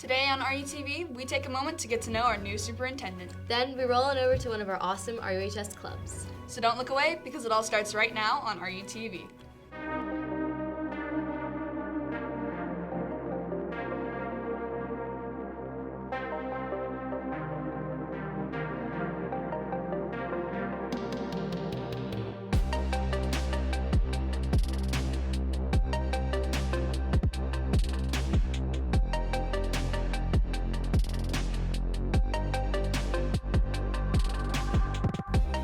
Today on RUTV, we take a moment to get to know our new superintendent. Then we roll on over to one of our awesome RUHS clubs. So don't look away because it all starts right now on RUTV.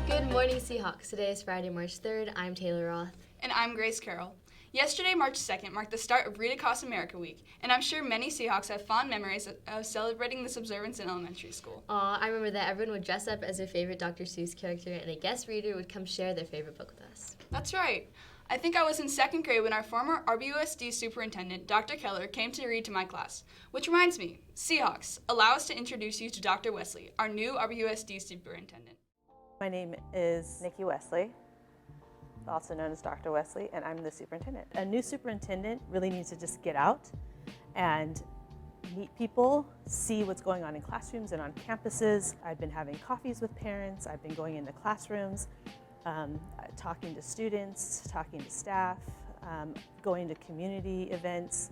Good morning, Seahawks. Today is Friday, March 3rd. I'm Taylor Roth. And I'm Grace Carroll. Yesterday, March 2nd, marked the start of Read Across America Week, and I'm sure many Seahawks have fond memories of celebrating this observance in elementary school. I remember that everyone would dress up as their favorite Dr. Seuss character, and a guest reader would come share their favorite book with us. That's right. I think I was in second grade when our former RBUSD Superintendent, Dr. Keller, came to read to my class. Which reminds me, Seahawks, allow us to introduce you to Dr. Wesley, our new RBUSD Superintendent. My name is Nikki Wesley, also known as Dr. Wesley, and I'm the superintendent. A new superintendent really needs to just get out and meet people, see what's going on in classrooms and on campuses. I've been having coffees with parents, I've been going into classrooms, talking to students, talking to staff, going to community events,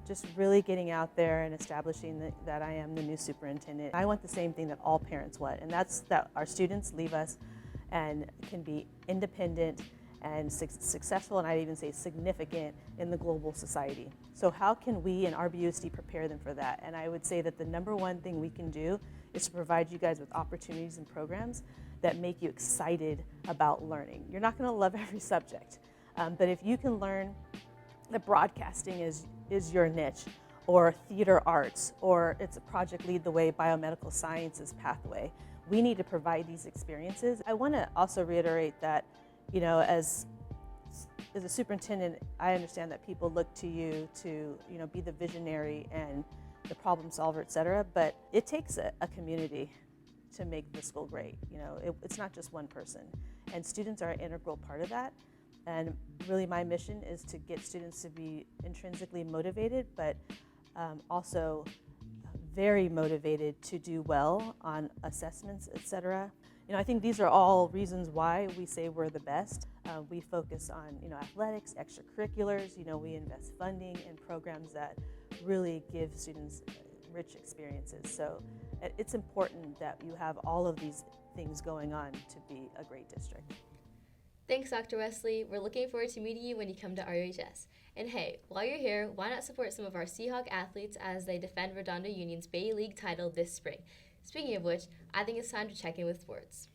just really getting out there and establishing that I am the new superintendent. I want the same thing that all parents want, and that's that our students leave us and can be independent and successful, and I'd even say significant in the global society. So how can we in RBUSD prepare them for that? And I would say that the number one thing we can do is to provide you guys with opportunities and programs that make you excited about learning. You're not gonna love every subject, but if you can learn that broadcasting is your niche, or theater arts, or it's a Project Lead the Way biomedical sciences pathway, we need to provide these experiences. I wanna also reiterate that, you know, as a superintendent, I understand that people look to you to, you know, be the visionary and the problem solver, et cetera, but it takes a community to make the school great. You know, it's not just one person, and students are an integral part of that. And really my mission is to get students to be intrinsically motivated, but also very motivated to do well on assessments, et cetera. You know, I think these are all reasons why we say we're the best. We focus on, you know, athletics, extracurriculars. You know, we invest funding in programs that really give students rich experiences. So it's important that you have all of these things going on to be a great district. Thanks, Dr. Wesley. We're looking forward to meeting you when you come to RUHS. And hey, while you're here, why not support some of our Seahawk athletes as they defend Redondo Union's Bay League title this spring? Speaking of which, I think it's time to check in with sports.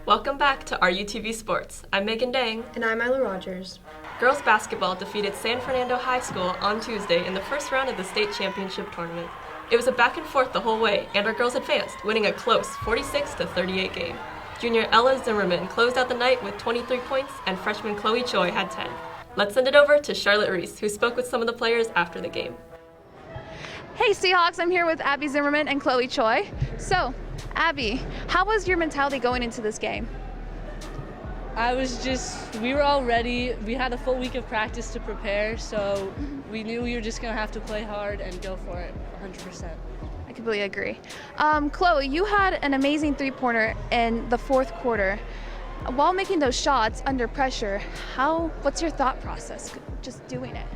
Welcome back to RUTV Sports. I'm Megan Dang. And I'm Isla Rogers. Girls basketball defeated San Fernando High School on Tuesday in the first round of the state championship tournament. It was a back and forth the whole way, and our girls advanced, winning a close 46-38 game. Junior Ella Zimmerman closed out the night with 23 points, and freshman Chloe Choi had 10. Let's send it over to Charlotte Reese, who spoke with some of the players after the game. Hey Seahawks, I'm here with Abby Zimmerman and Chloe Choi. So, Abby, how was your mentality going into this game? We were all ready. We had a full week of practice to prepare, so we knew we were just going to have to play hard and go for it 100%. I completely agree. Chloe, you had an amazing three-pointer in the fourth quarter. While making those shots under pressure, what's your thought process just doing it?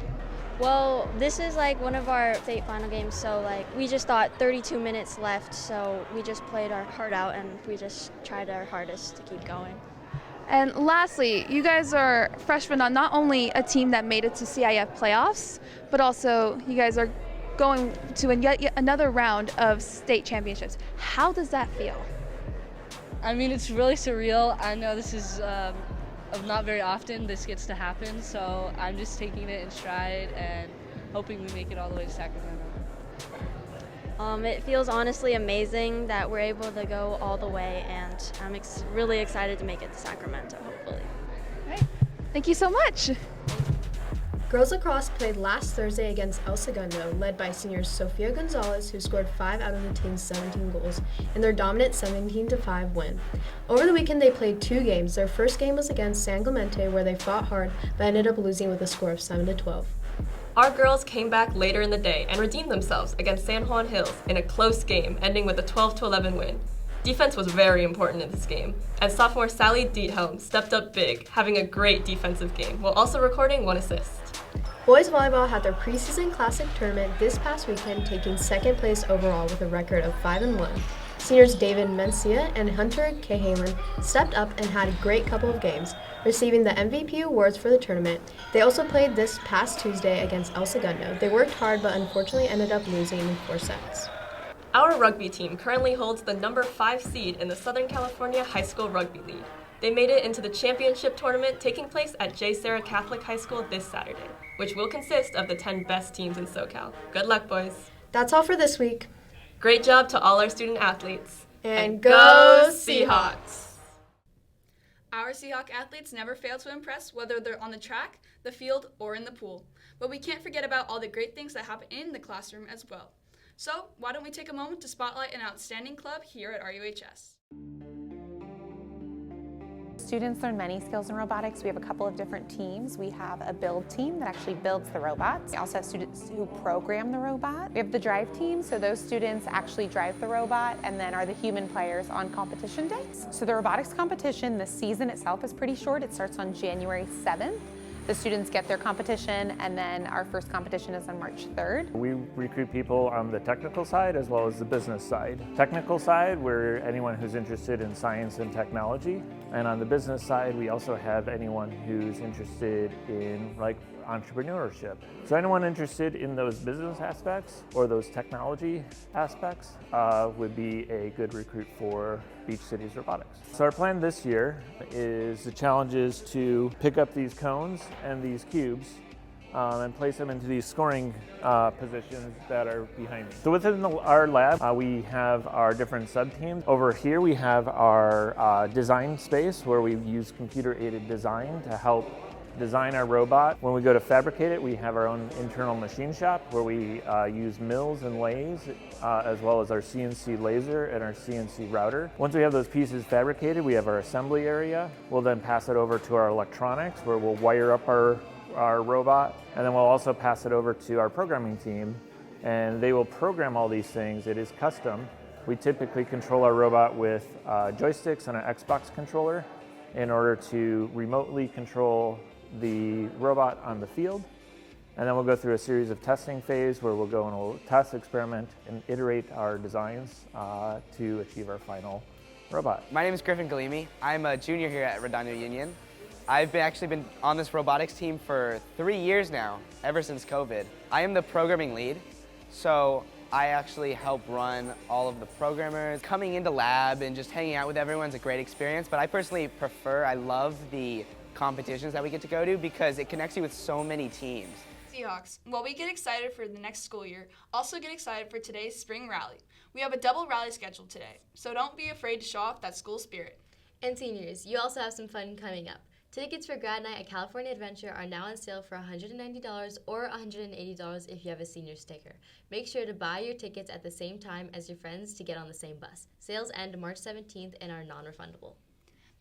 Well, this is like one of our state final games, so like we just thought 32 minutes left, so we just played our heart out and we just tried our hardest to keep going. And lastly, you guys are freshmen on not only a team that made it to CIF playoffs, but also you guys are going to yet another round of state championships. How does that feel? I mean, it's really surreal. I know this is not very often this gets to happen, so I'm just taking it in stride and hoping we make it all the way to Sacramento. It feels honestly amazing that we're able to go all the way, and I'm really excited to make it to Sacramento, hopefully. All right. Thank you so much. Girls lacrosse played last Thursday against El Segundo, led by seniors Sofia Gonzalez, who scored 5 out of the team's 17 goals, in their dominant 17-5 win. Over the weekend, they played 2 games. Their first game was against San Clemente, where they fought hard, but ended up losing with a score of 7-12. Our girls came back later in the day and redeemed themselves against San Juan Hills in a close game, ending with a 12-11 win. Defense was very important in this game, as sophomore Sally Diethelm stepped up big, having a great defensive game, while also recording 1 assist. Boys volleyball had their preseason classic tournament this past weekend, taking second place overall with a record of 5-1. Seniors David Mencia and Hunter Cahalan stepped up and had a great couple of games, receiving the MVP awards for the tournament. They also played this past Tuesday against El Segundo. They worked hard but unfortunately ended up losing in 4 sets. Our rugby team currently holds the number 5 seed in the Southern California High School Rugby League. They made it into the championship tournament taking place at J. Sarah Catholic High School this Saturday, which will consist of the 10 best teams in SoCal. Good luck, boys. That's all for this week. Great job to all our student athletes. And go Seahawks! Our Seahawk athletes never fail to impress, whether they're on the track, the field, or in the pool. But we can't forget about all the great things that happen in the classroom as well. So, why don't we take a moment to spotlight an outstanding club here at RUHS. Students learn many skills in robotics. We have a couple of different teams. We have a build team that actually builds the robots. We also have students who program the robot. We have the drive team, so those students actually drive the robot and then are the human players on competition days. So the robotics competition, the season itself is pretty short. It starts on January 7th. The students get their competition, and then our first competition is on March 3rd. We recruit people on the technical side as well as the business side. Technical side, we're anyone who's interested in science and technology. And on the business side, we also have anyone who's interested in entrepreneurship. So anyone interested in those business aspects or those technology aspects would be a good recruit for Beach Cities Robotics. So our plan this year is the challenge is to pick up these cones and these cubes and place them into these scoring positions that are behind me. So within our lab, we have our different sub-teams. Over here we have our design space where we use computer-aided design to help design our robot. When we go to fabricate it, we have our own internal machine shop where we use mills and lathes, as well as our CNC laser and our CNC router. Once we have those pieces fabricated, we have our assembly area. We'll then pass it over to our electronics where we'll wire up our robot, and then we'll also pass it over to our programming team, and they will program all these things. It is custom. We typically control our robot with joysticks and an Xbox controller in order to remotely control the robot on the field. And then we'll go through a series of testing phase where we'll go and we'll test, experiment, and iterate our designs to achieve our final robot. My name is Griffin Galimi. I'm a junior here at Redondo Union. I've actually been on this robotics team for 3 years now, ever since COVID. I am the programming lead, so I actually help run all of the programmers. Coming into lab and just hanging out with everyone's a great experience, but I personally I love the competitions that we get to go to because it connects you with so many teams. Seahawks, while we get excited for the next school year, also get excited for today's spring rally. We have a double rally scheduled today, so don't be afraid to show off that school spirit. And seniors, you also have some fun coming up. Tickets for Grad Night at California Adventure are now on sale for $190 or $180 if you have a senior sticker. Make sure to buy your tickets at the same time as your friends to get on the same bus. Sales end March 17th and are non-refundable.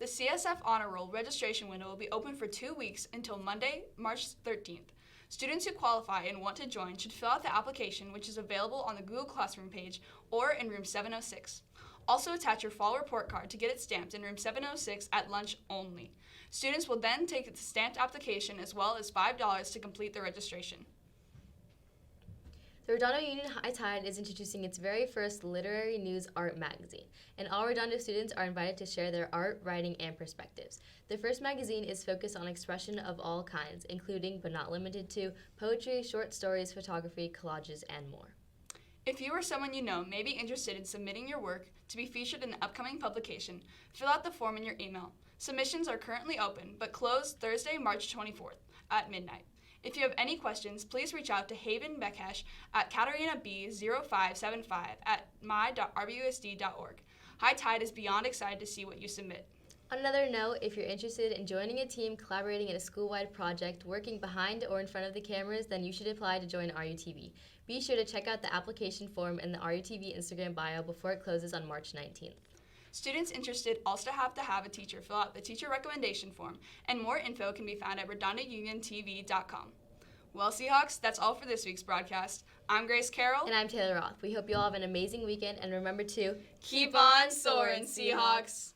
The CSF Honor Roll registration window will be open for 2 weeks until Monday, March 13th. Students who qualify and want to join should fill out the application, which is available on the Google Classroom page or in room 706. Also attach your fall report card to get it stamped in room 706 at lunch only. Students will then take the stamped application as well as $5 to complete the registration. The Redondo Union High Tide is introducing its very first literary news art magazine, and all Redondo students are invited to share their art, writing, and perspectives. The first magazine is focused on expression of all kinds, including, but not limited to, poetry, short stories, photography, collages, and more. If you or someone you know may be interested in submitting your work to be featured in the upcoming publication, fill out the form in your email. Submissions are currently open, but close Thursday, March 24th at midnight. If you have any questions, please reach out to Haven Bekesh at KatarinaB0575 at my.rbusd.org. High Tide is beyond excited to see what you submit. On another note, if you're interested in joining a team, collaborating in a school-wide project, working behind or in front of the cameras, then you should apply to join RUTV. Be sure to check out the application form in the RUTV Instagram bio before it closes on March 19th. Students interested also have to have a teacher fill out the teacher recommendation form, and more info can be found at redondouniontv.com. Well, Seahawks, that's all for this week's broadcast. I'm Grace Carroll. And I'm Taylor Roth. We hope you all have an amazing weekend, and remember to keep on soaring, Seahawks.